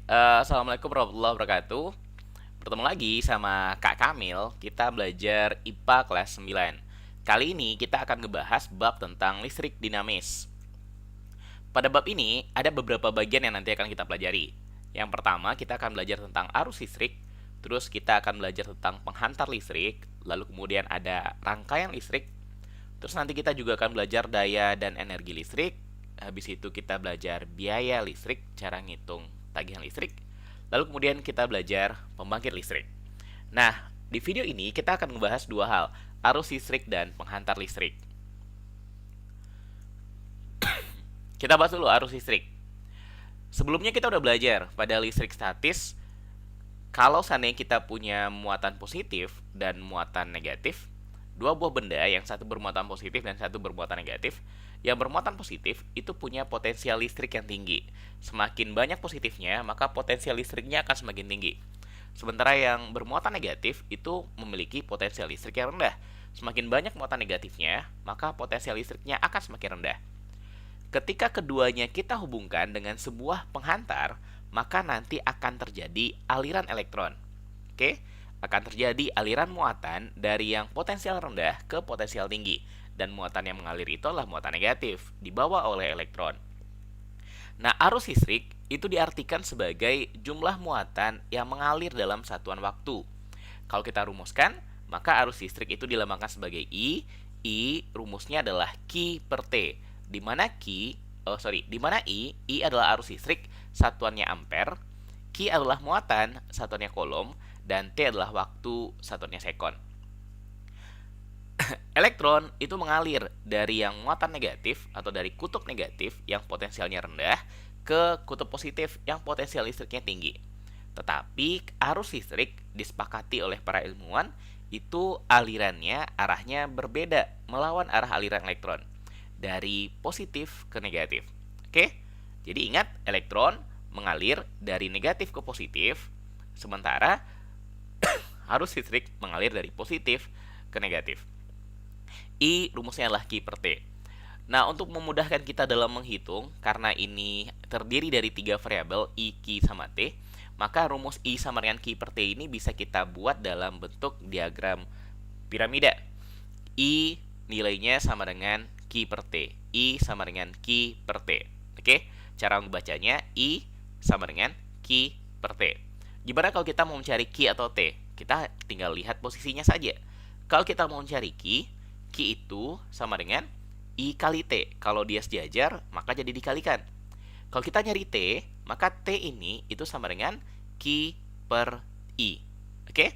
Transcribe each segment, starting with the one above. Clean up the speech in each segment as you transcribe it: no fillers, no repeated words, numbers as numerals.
Assalamualaikum warahmatullahi wabarakatuh. Bertemu lagi sama Kak Kamil. Kita belajar IPA kelas 9. Kali ini kita akan ngebahas bab tentang listrik dinamis. Pada bab ini ada beberapa bagian yang nanti akan kita pelajari. Yang pertama, kita akan belajar tentang arus listrik. Terus kita akan belajar tentang penghantar listrik. Lalu kemudian ada rangkaian listrik. Terus nanti kita juga akan belajar daya dan energi listrik. Habis itu kita belajar biaya listrik, cara ngitung tagihan listrik. Lalu kemudian kita belajar pembangkit listrik. Nah, di video ini kita akan membahas dua hal, arus listrik dan penghantar listrik. Kita bahas dulu arus listrik. Sebelumnya kita udah belajar pada listrik statis, kalau seandainya kita punya muatan positif dan muatan negatif, dua buah benda yang satu bermuatan positif dan satu bermuatan negatif, yang bermuatan positif itu punya potensial listrik yang tinggi. Semakin banyak positifnya, maka potensial listriknya akan semakin tinggi. Sementara yang bermuatan negatif itu memiliki potensial listrik yang rendah. Semakin banyak muatan negatifnya, maka potensial listriknya akan semakin rendah. Ketika keduanya kita hubungkan dengan sebuah penghantar, maka nanti akan terjadi aliran elektron. Oke? Akan terjadi aliran muatan dari yang potensial rendah ke potensial tinggi. Dan muatan yang mengalir itu adalah muatan negatif, dibawa oleh elektron. Nah, arus listrik itu diartikan sebagai jumlah muatan yang mengalir dalam satuan waktu. Kalau kita rumuskan, maka arus listrik itu dilambangkan sebagai I. I rumusnya adalah Q per T. Di mana I adalah arus listrik, satuannya ampere, Q adalah muatan, satuannya coulomb, dan T adalah waktu, satuannya sekon. Elektron itu mengalir dari yang muatan negatif atau dari kutub negatif yang potensialnya rendah ke kutub positif yang potensial listriknya tinggi. Tetapi arus listrik disepakati oleh para ilmuwan itu alirannya arahnya berbeda melawan arah aliran elektron dari positif ke negatif. Oke? Jadi ingat, elektron mengalir dari negatif ke positif, sementara arus listrik mengalir dari positif ke negatif. I rumusnya adalah Q per T. Nah, untuk memudahkan kita dalam menghitung, karena ini terdiri dari 3 variabel I, Q, sama T, maka rumus I sama dengan Q per T ini bisa kita buat dalam bentuk diagram piramida. I nilainya sama dengan Q per T. I sama dengan Q per T. Oke, cara membacanya I sama dengan Q per T. Gimana kalau kita mau mencari Q atau T? Kita tinggal lihat posisinya saja. Kalau kita mau mencari Q, Q itu sama dengan I kali T. Kalau dia sejajar, maka jadi dikalikan. Kalau kita nyari T, maka T ini itu sama dengan Q per I. Oke?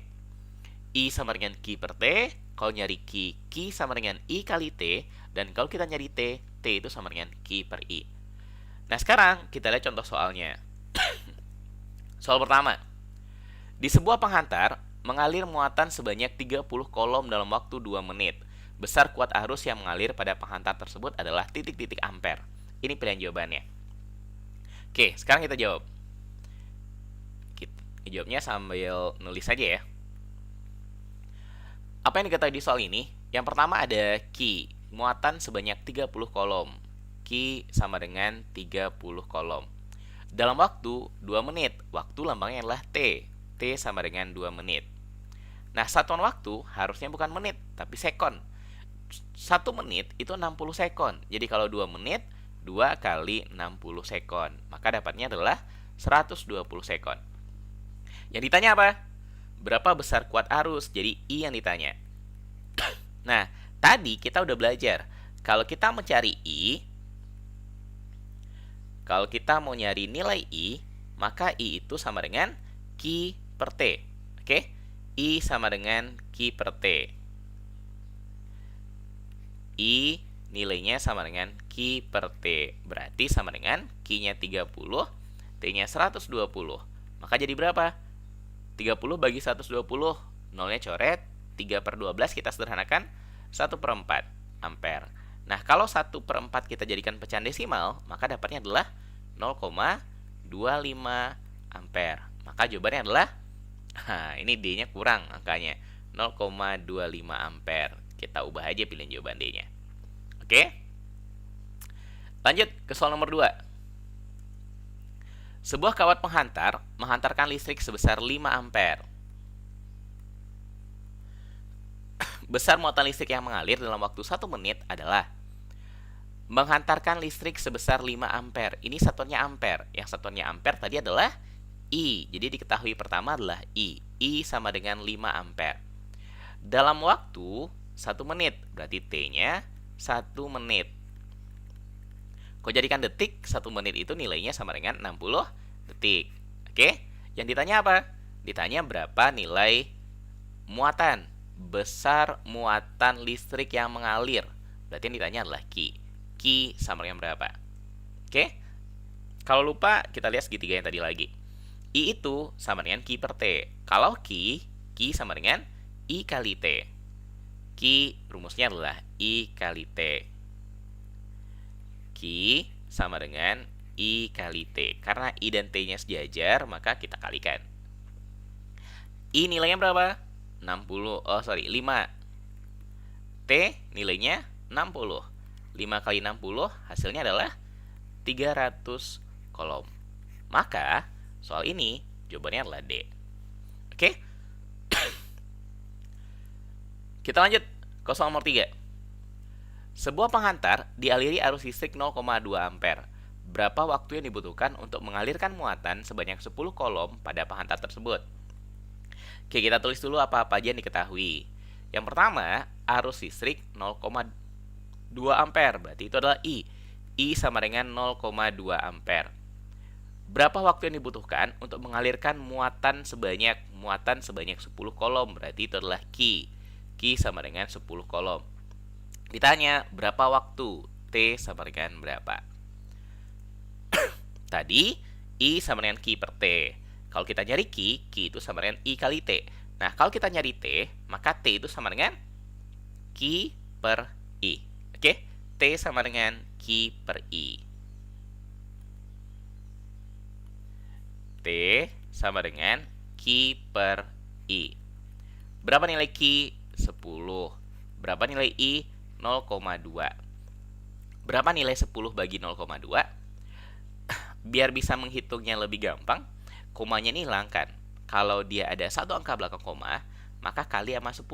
I sama dengan Q per T. Kalau nyari Q, Q sama dengan I kali T. Dan kalau kita nyari T, T itu sama dengan Q per I. Nah, sekarang kita lihat contoh soalnya. Soal pertama. Di sebuah penghantar, mengalir muatan sebanyak 30 coulomb dalam waktu 2 menit. Besar kuat arus yang mengalir pada penghantar tersebut adalah titik-titik ampere. Ini pilihan jawabannya. Oke, sekarang kita jawab. Kita jawabnya sambil nulis saja ya. Apa yang diketahui di soal ini? Yang pertama ada Q, muatan sebanyak 30 coulomb. Q sama dengan 30 coulomb. Dalam waktu 2 menit, waktu lambangnya adalah T. T sama dengan 2 menit. Nah, satuan waktu harusnya bukan menit, tapi sekon. 1 menit itu 60 sekon. Jadi kalau 2 menit, 2 kali 60 sekon. Maka dapatnya adalah 120 sekon. Yang ditanya apa? Berapa besar kuat arus? Jadi I yang ditanya. Nah, tadi kita udah belajar. Kalau kita mencari I, kalau kita mau nyari nilai I, maka I itu sama dengan Q per T. Oke? I sama dengan Q per T. I nilainya sama dengan Q per T. Berarti sama dengan Q-nya 30, T-nya 120. Maka jadi berapa? 30 bagi 120, nolnya coret, 3 per 12 kita sederhanakan, 1 per 4 ampere. Nah, kalau 1 per 4 kita jadikan pecahan desimal, maka dapatnya adalah 0,25 ampere. Maka jawabannya adalah, ini D-nya kurang angkanya, 0,25 ampere. Kita ubah aja pilihan jawaban D-nya. Oke? Lanjut ke soal nomor 2. Sebuah kawat penghantar menghantarkan listrik sebesar 5 ampere. Besar muatan listrik yang mengalir dalam waktu 1 menit adalah menghantarkan listrik sebesar 5 ampere. Ini satuannya ampere. Yang satuannya ampere tadi adalah I. Jadi diketahui pertama adalah I. I sama dengan 5 ampere. Dalam waktu 1 menit. Berarti T-nya 1 menit. Kau jadikan detik, 1 menit itu nilainya sama dengan 60 detik. Oke? Yang ditanya apa? Ditanya berapa nilai muatan. Besar muatan listrik yang mengalir. Berarti yang ditanya adalah Q. Q sama dengan berapa? Oke? Kalau lupa, kita lihat segitiga yang tadi lagi. I itu sama dengan Q per T. Kalau Q sama dengan I kali T. Q rumusnya adalah I kali T. Q sama dengan I kali T. Karena I dan T-nya sejajar, maka kita kalikan. I nilainya berapa? 5. T nilainya 60. 5 kali 60 hasilnya adalah 300 kolom. Maka soal ini jawabannya adalah D. Oke? Kita lanjut ke soal nomor 3. Sebuah penghantar dialiri arus listrik 0,2 ampere. Berapa waktu yang dibutuhkan untuk mengalirkan muatan sebanyak 10 kolom pada penghantar tersebut? Oke, kita tulis dulu apa-apa aja yang diketahui. Yang pertama, arus listrik 0,2 ampere. Berarti itu adalah I. I sama dengan 0,2 ampere. Berapa waktu yang dibutuhkan untuk mengalirkan muatan sebanyak 10 kolom? Berarti itu adalah Q. Q sama dengan 10 kolom. Ditanya, berapa waktu? T sama dengan berapa? Tadi, I sama dengan Q per T. Kalau kita nyari Q itu sama dengan I kali T. Nah, kalau kita nyari T, maka T itu sama dengan Q per I. Oke? T sama dengan Q per I. T sama dengan Q per I. Berapa nilai Q? 10. Berapa nilai I? 0,2. Berapa nilai 10 bagi 0,2? Biar bisa menghitungnya lebih gampang, komanya ini hilangkan. Kalau dia ada satu angka belakang koma, maka kali sama 10.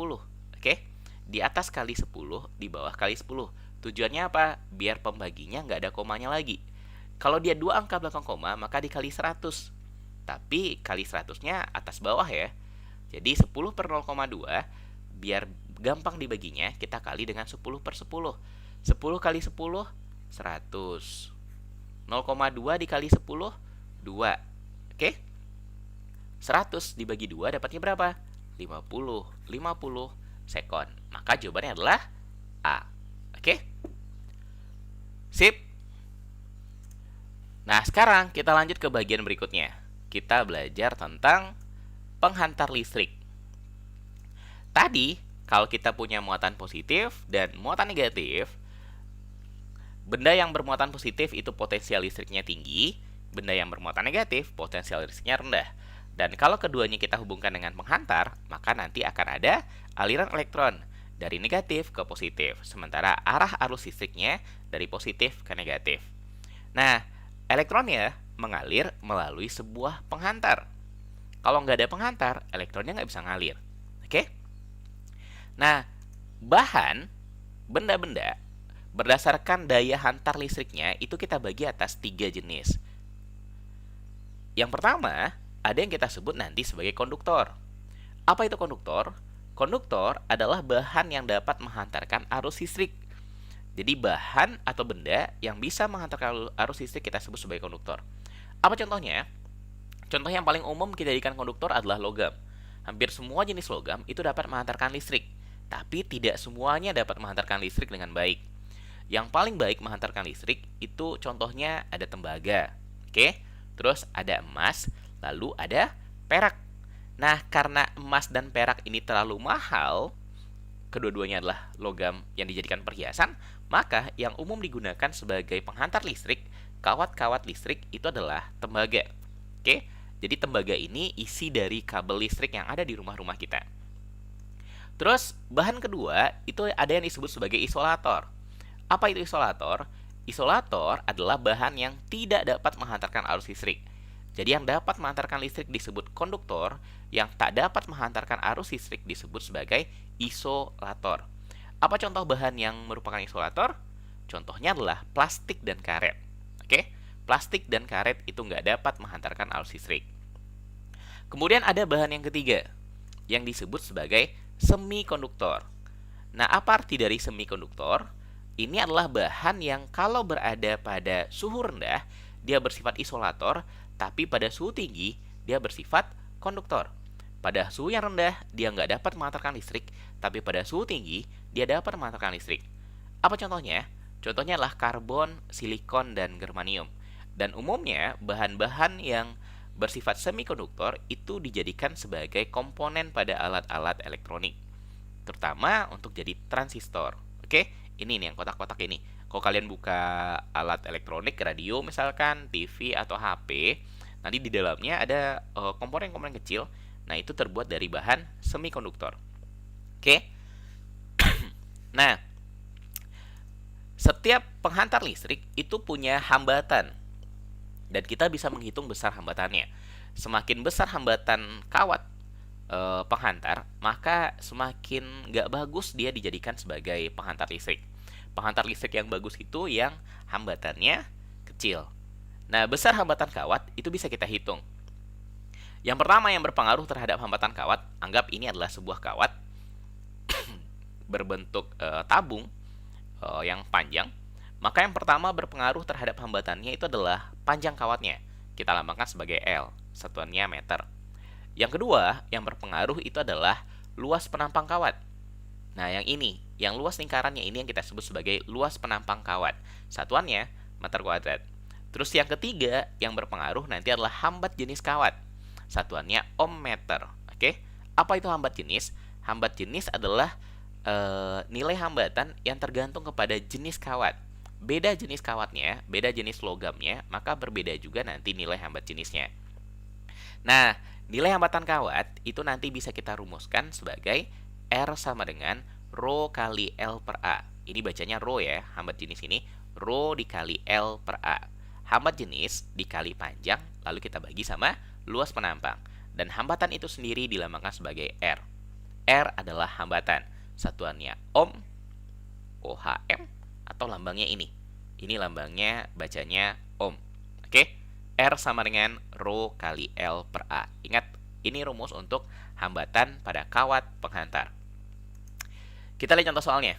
Oke? Di atas kali 10, di bawah kali 10. Tujuannya apa? Biar pembaginya nggak ada komanya lagi. Kalau dia dua angka belakang koma, maka dikali 100. Tapi kali 100-nya atas bawah ya. Jadi 10 per 0,2, biar gampang dibaginya, kita kali dengan 10 per 10. 10 kali 10, 100. 0,2 dikali 10, 2. Oke? 100 dibagi 2 dapatnya berapa? 50. 50 sekon. Maka jawabannya adalah A. Oke? Sip. Nah, sekarang kita lanjut ke bagian berikutnya. Kita belajar tentang penghantar listrik. Tadi, kalau kita punya muatan positif dan muatan negatif, benda yang bermuatan positif itu potensial listriknya tinggi, benda yang bermuatan negatif potensial listriknya rendah. Dan kalau keduanya kita hubungkan dengan penghantar, maka nanti akan ada aliran elektron dari negatif ke positif, sementara arah arus listriknya dari positif ke negatif. Nah, elektronnya mengalir melalui sebuah penghantar. Kalau nggak ada penghantar, elektronnya nggak bisa ngalir. Oke? Nah, benda-benda berdasarkan daya hantar listriknya itu kita bagi atas 3 jenis. Yang pertama, ada yang kita sebut nanti sebagai konduktor. Apa itu konduktor? Konduktor adalah bahan yang dapat menghantarkan arus listrik. Jadi bahan atau benda yang bisa menghantarkan arus listrik kita sebut sebagai konduktor. Apa contohnya? Contoh yang paling umum kita jadikan konduktor adalah logam. Hampir semua jenis logam itu dapat menghantarkan listrik, tapi tidak semuanya dapat menghantarkan listrik dengan baik. Yang paling baik menghantarkan listrik itu contohnya ada tembaga, oke? Terus ada emas, lalu ada perak. Nah, karena emas dan perak ini terlalu mahal, kedua-duanya adalah logam yang dijadikan perhiasan, maka yang umum digunakan sebagai penghantar listrik, kawat-kawat listrik itu adalah tembaga. Oke? Jadi tembaga ini isi dari kabel listrik yang ada di rumah-rumah kita. Terus, bahan kedua itu ada yang disebut sebagai isolator. Apa itu isolator? Isolator adalah bahan yang tidak dapat menghantarkan arus listrik. Jadi yang dapat menghantarkan listrik disebut konduktor, yang tak dapat menghantarkan arus listrik disebut sebagai isolator. Apa contoh bahan yang merupakan isolator? Contohnya adalah plastik dan karet. Oke, plastik dan karet itu nggak dapat menghantarkan arus listrik. Kemudian ada bahan yang ketiga, yang disebut sebagai semikonduktor. Nah, apa arti dari semikonduktor? Ini adalah bahan yang kalau berada pada suhu rendah, dia bersifat isolator, tapi pada suhu tinggi, dia bersifat konduktor. Pada suhu yang rendah, dia nggak dapat menghantarkan listrik, tapi pada suhu tinggi, dia dapat menghantarkan listrik. Apa contohnya? Contohnya adalah karbon, silikon, dan germanium. Dan umumnya, bahan-bahan yang bersifat semikonduktor itu dijadikan sebagai komponen pada alat-alat elektronik, terutama untuk jadi transistor. Oke, ini nih yang kotak-kotak ini. Kalau kalian buka alat elektronik, radio misalkan, TV atau HP, nanti di dalamnya ada komponen-komponen kecil. Nah, itu terbuat dari bahan semikonduktor. Oke. Nah, setiap penghantar listrik itu punya hambatan. Dan kita bisa menghitung besar hambatannya. Semakin besar hambatan kawat penghantar, maka semakin nggak bagus dia dijadikan sebagai penghantar listrik. Penghantar listrik yang bagus itu yang hambatannya kecil. Nah, besar hambatan kawat itu bisa kita hitung. Yang pertama yang berpengaruh terhadap hambatan kawat, anggap ini adalah sebuah kawat berbentuk tabung yang panjang. Maka yang pertama berpengaruh terhadap hambatannya itu adalah panjang kawatnya. Kita lambangkan sebagai L, satuannya meter. Yang kedua yang berpengaruh itu adalah luas penampang kawat. Nah, yang ini, yang luas lingkarannya ini yang kita sebut sebagai luas penampang kawat. Satuannya meter kuadrat. Terus yang ketiga yang berpengaruh nanti adalah hambat jenis kawat. Satuannya ohm meter. Oke, apa itu hambat jenis? Hambat jenis adalah nilai hambatan yang tergantung kepada jenis kawat. Beda jenis kawatnya, beda jenis logamnya, maka berbeda juga nanti nilai hambat jenisnya. Nah, nilai hambatan kawat itu nanti bisa kita rumuskan sebagai R sama dengan Rho kali L per A. Ini bacanya Rho ya, hambat jenis ini. Rho dikali L per A. Hambat jenis dikali panjang, lalu kita bagi sama luas penampang. Dan hambatan itu sendiri dilambangkan sebagai R. R adalah hambatan. Satuannya ohm, OHM, atau lambangnya ini. Ini lambangnya bacanya ohm. Oke? R sama dengan Rho kali L per A. Ingat, ini rumus untuk hambatan pada kawat penghantar. Kita lihat contoh soalnya.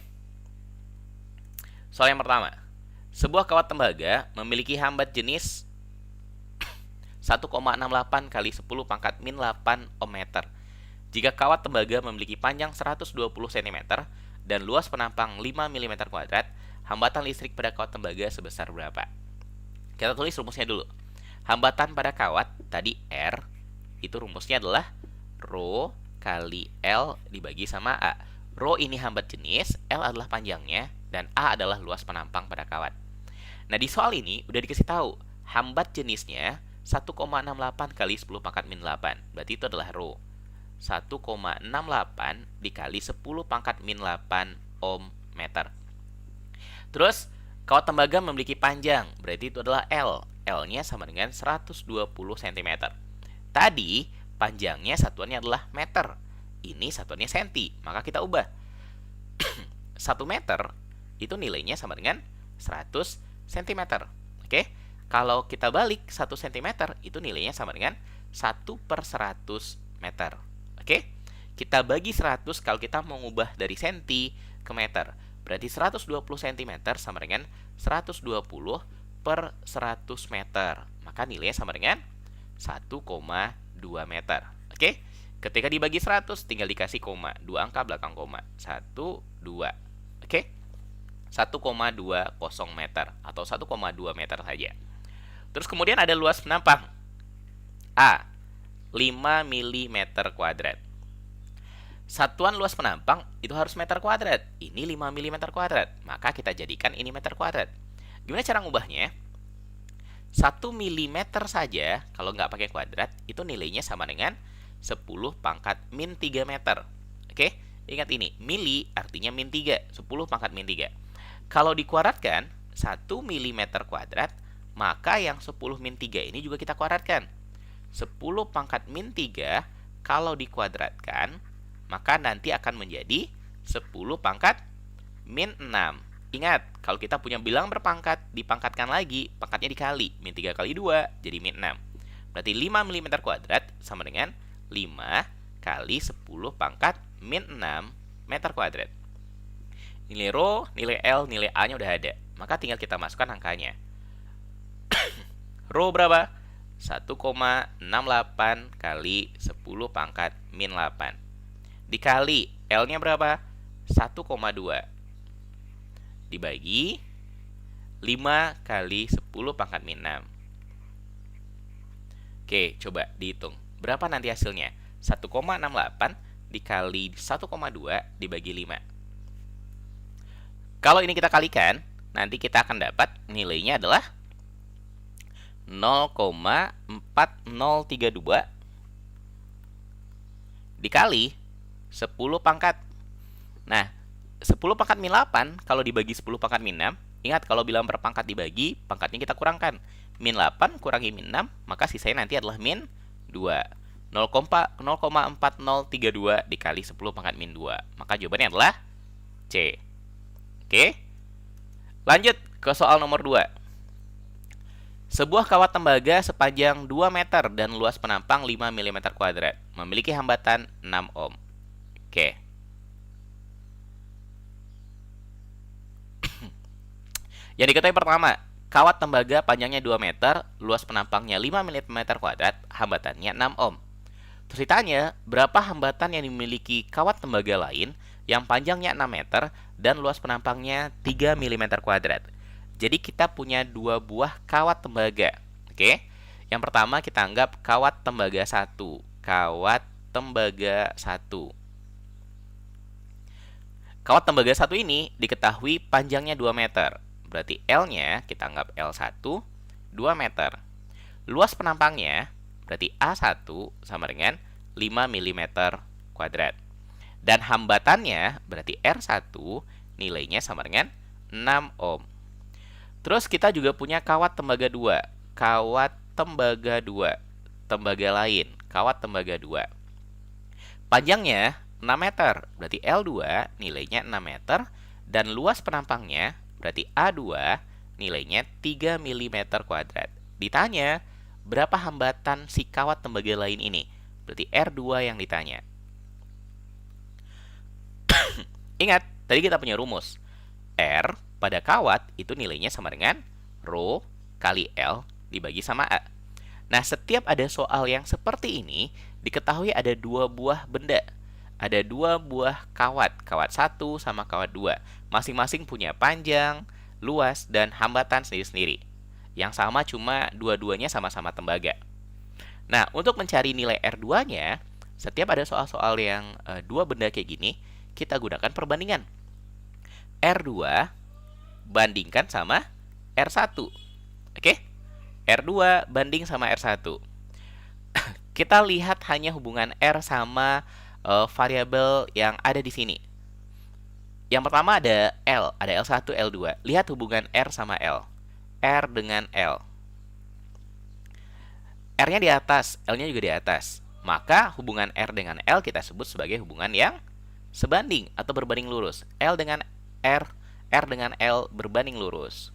Soal yang pertama. Sebuah kawat tembaga memiliki hambat jenis 1,68 kali 10 pangkat min 8 ohm meter. Jika kawat tembaga memiliki panjang 120 cm dan luas penampang 5 mm kuadrat, hambatan listrik pada kawat tembaga sebesar berapa? Kita tulis rumusnya dulu. Hambatan pada kawat, tadi R, itu rumusnya adalah Rho kali L dibagi sama A. Rho ini hambat jenis, L adalah panjangnya, dan A adalah luas penampang pada kawat. Nah, di soal ini udah dikasih tahu, hambat jenisnya 1,68 kali 10 pangkat min 8. Berarti itu adalah Rho. 1,68 dikali 10 pangkat min 8 ohm meter. Terus, kawat tembaga memiliki panjang, berarti itu adalah L. L-nya sama dengan 120 cm. Tadi, panjangnya satuannya adalah meter. Ini satuannya senti, maka kita ubah. 1 meter itu nilainya sama dengan 100 cm. Oke? Kalau kita balik 1 cm itu nilainya sama dengan 1 per 100 meter. Oke? Kita bagi 100 kalau kita mau mengubah dari senti ke meter. Berarti 120 cm sama dengan 120 per 100 meter. Maka nilainya sama dengan 1,2 meter. Oke? Ketika dibagi 100 tinggal dikasih koma, 2 angka belakang koma. 1, 2. Oke? 1,20 meter atau 1,2 meter saja. Terus kemudian ada luas penampang. A, 5 mm kuadrat. Satuan luas penampang itu harus meter kuadrat. Ini 5 mm kuadrat. Maka kita jadikan ini meter kuadrat. Gimana cara ngubahnya? 1 mm saja, kalau nggak pakai kuadrat, itu nilainya sama dengan 10 pangkat min 3 meter. Oke? Ingat ini, mili artinya min 3. 10 pangkat min 3. Kalau dikuadratkan, 1 mm kuadrat, maka yang 10 min 3 ini juga kita kuadratkan. 10 pangkat min 3 kalau dikuadratkan, maka nanti akan menjadi 10 pangkat min 6. Ingat, kalau kita punya bilang berpangkat, dipangkatkan lagi, pangkatnya dikali. Min 3 kali 2, jadi min 6. Berarti 5 mm kuadrat sama dengan 5 kali 10 pangkat min 6 meter kuadrat. Nilai rho, nilai L, nilai A-nya udah ada. Maka tinggal kita masukkan angkanya. Rho berapa? 1,68 kali 10 pangkat min 8. Dikali L-nya berapa? 1,2. Dibagi 5 kali 10 pangkat min 6. Oke, coba dihitung. Berapa nanti hasilnya? 1,68 dikali 1,2 dibagi 5. Kalau ini kita kalikan, nanti kita akan dapat nilainya adalah 0,4032 dikali 10 pangkat. Nah, 10 pangkat min 8 kalau dibagi 10 pangkat min 6, ingat kalau bilang berpangkat dibagi, pangkatnya kita kurangkan. Min 8 kurangi min 6, maka sisanya nanti adalah min 2. 0,4032 dikali 10 pangkat min 2. Maka jawabannya adalah C. Oke. Lanjut ke soal nomor 2. Sebuah kawat tembaga sepanjang 2 meter dan luas penampang 5 mm kuadrat memiliki hambatan 6 ohm. Oke. Yang diketahui pertama, kawat tembaga panjangnya 2 meter, luas penampangnya 5 mm kuadrat, hambatannya 6 ohm. Terus ditanya, berapa hambatan yang dimiliki kawat tembaga lain yang panjangnya 6 meter dan luas penampangnya 3 mm kuadrat. Jadi kita punya 2 buah kawat tembaga. Oke. Yang pertama kita anggap kawat tembaga 1. Kawat tembaga 1. Kawat tembaga 1 ini diketahui panjangnya 2 meter. Berarti L-nya kita anggap L1 2 meter. Luas penampangnya berarti A1 sama dengan 5 mm kuadrat. Dan hambatannya berarti R1 nilainya sama dengan 6 ohm. Terus kita juga punya kawat tembaga 2. Kawat tembaga 2. Tembaga lain. Kawat tembaga 2. Panjangnya 6 meter. Berarti L2 nilainya 6 meter. Dan luas penampangnya berarti A2 nilainya 3 mm kuadrat. Ditanya, berapa hambatan si kawat tembaga lain ini? Berarti R2 yang ditanya. Ingat, tadi kita punya rumus. R pada kawat itu nilainya sama dengan rho kali L dibagi sama A. Nah, setiap ada soal yang seperti ini, diketahui ada 2 buah benda. Ada 2 buah kawat. Kawat 1 sama kawat 2. Masing-masing punya panjang, luas, dan hambatan sendiri-sendiri. Yang sama cuma dua-duanya sama-sama tembaga. Nah, untuk mencari nilai R2-nya, setiap ada soal-soal yang 2 benda kayak gini, kita gunakan perbandingan. R2 bandingkan sama R1. Oke? R2 banding sama R1. Kita lihat hanya hubungan R sama variabel yang ada di sini. Yang pertama ada L, ada L1, L2. Lihat hubungan R sama L. R dengan L. R-nya di atas, L-nya juga di atas. Maka hubungan R dengan L kita sebut sebagai hubungan yang sebanding atau berbanding lurus. L dengan R, R dengan L berbanding lurus.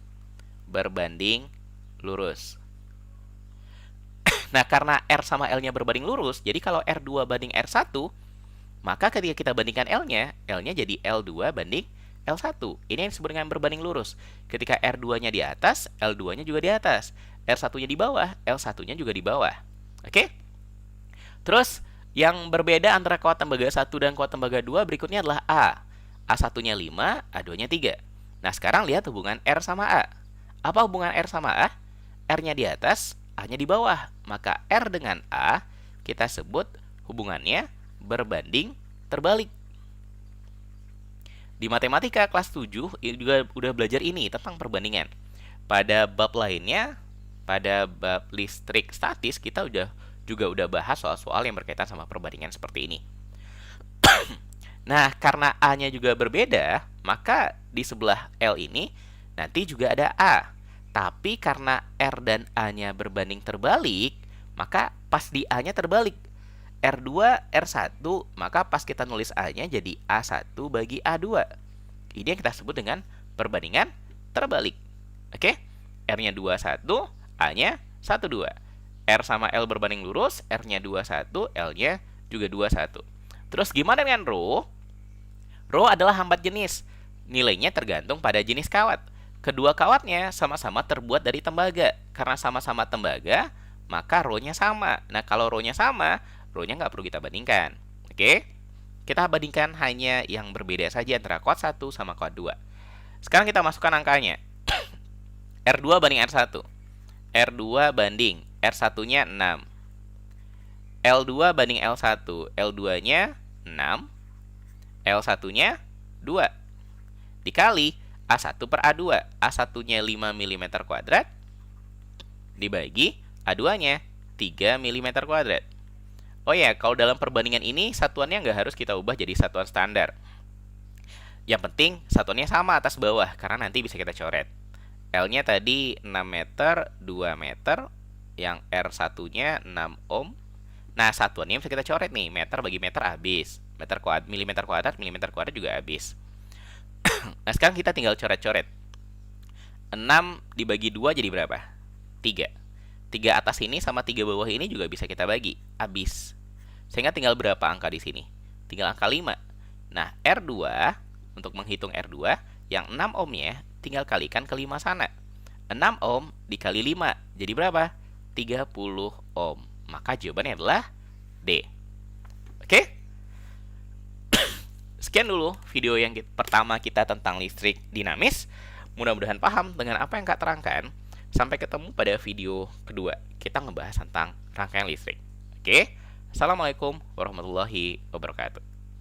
Berbanding lurus. Nah, karena R sama L-nya berbanding lurus, jadi kalau R2 banding R1, maka ketika kita bandingkan L-nya, L-nya jadi L2 banding L1. Ini yang disebut dengan berbanding lurus. Ketika R2-nya di atas, L2-nya juga di atas. R1-nya di bawah, L1-nya juga di bawah. Oke? Terus, yang berbeda antara kawat tembaga 1 dan kawat tembaga 2 berikutnya adalah A. A1-nya 5, A2-nya 3. Nah, sekarang lihat hubungan R sama A. Apa hubungan R sama A? R-nya di atas, A-nya di bawah. Maka R dengan A kita sebut hubungannya berbanding terbalik. Di matematika kelas 7 juga udah belajar ini tentang perbandingan. Pada bab lainnya, pada bab listrik statis kita juga udah bahas soal-soal yang berkaitan sama perbandingan seperti ini. Nah, karena A-nya juga berbeda, maka di sebelah L ini nanti juga ada A. Tapi karena R dan A-nya berbanding terbalik, maka pas di A-nya terbalik. R2, R1, maka pas kita nulis A-nya jadi A1 bagi A2. Ini yang kita sebut dengan perbandingan terbalik. Oke? R-nya 21, A-nya 12. R sama L berbanding lurus, R-nya 21, L-nya juga 21. Terus gimana dengan rho? Rho adalah hambat jenis. Nilainya tergantung pada jenis kawat. Kedua kawatnya sama-sama terbuat dari tembaga. Karena sama-sama tembaga, maka rho-nya sama. Nah, kalau rho-nya sama, rho-nya nggak perlu kita bandingkan. Oke? Kita bandingkan hanya yang berbeda saja antara kawat 1 sama kawat 2. Sekarang kita masukkan angkanya. R2 banding R1. R2 banding R1-nya 6. L2 banding L1. L2-nya 6. L1-nya 2. Dikali A1 per A2. A1-nya 5 mm kuadrat. Dibagi A2-nya 3 mm kuadrat. Oh ya, kalau dalam perbandingan ini satuannya nggak harus kita ubah jadi satuan standar. Yang penting satuannya sama atas bawah, karena nanti bisa kita coret. L-nya tadi 6 meter, 2 meter. Yang R1-nya 6 ohm. Nah, satuannya bisa kita coret nih. Meter bagi meter habis. Milimeter kuadrat juga habis. Nah, sekarang kita tinggal coret-coret. 6 dibagi 2 jadi berapa? 3. 3 atas ini sama 3 bawah ini juga bisa kita bagi. Habis. Sehingga tinggal berapa angka di sini? Tinggal angka 5. Nah, R2, untuk menghitung R2, yang 6 ohmnya tinggal kalikan ke 5 sana. 6 ohm dikali 5, jadi berapa? 30 ohm. Maka jawabannya adalah D. Oke? Sekian dulu video yang pertama kita tentang listrik dinamis. Mudah-mudahan paham dengan apa yang Kak terangkan. Sampai ketemu pada video kedua. Kita ngebahas tentang rangkaian listrik. Oke? Assalamualaikum warahmatullahi wabarakatuh.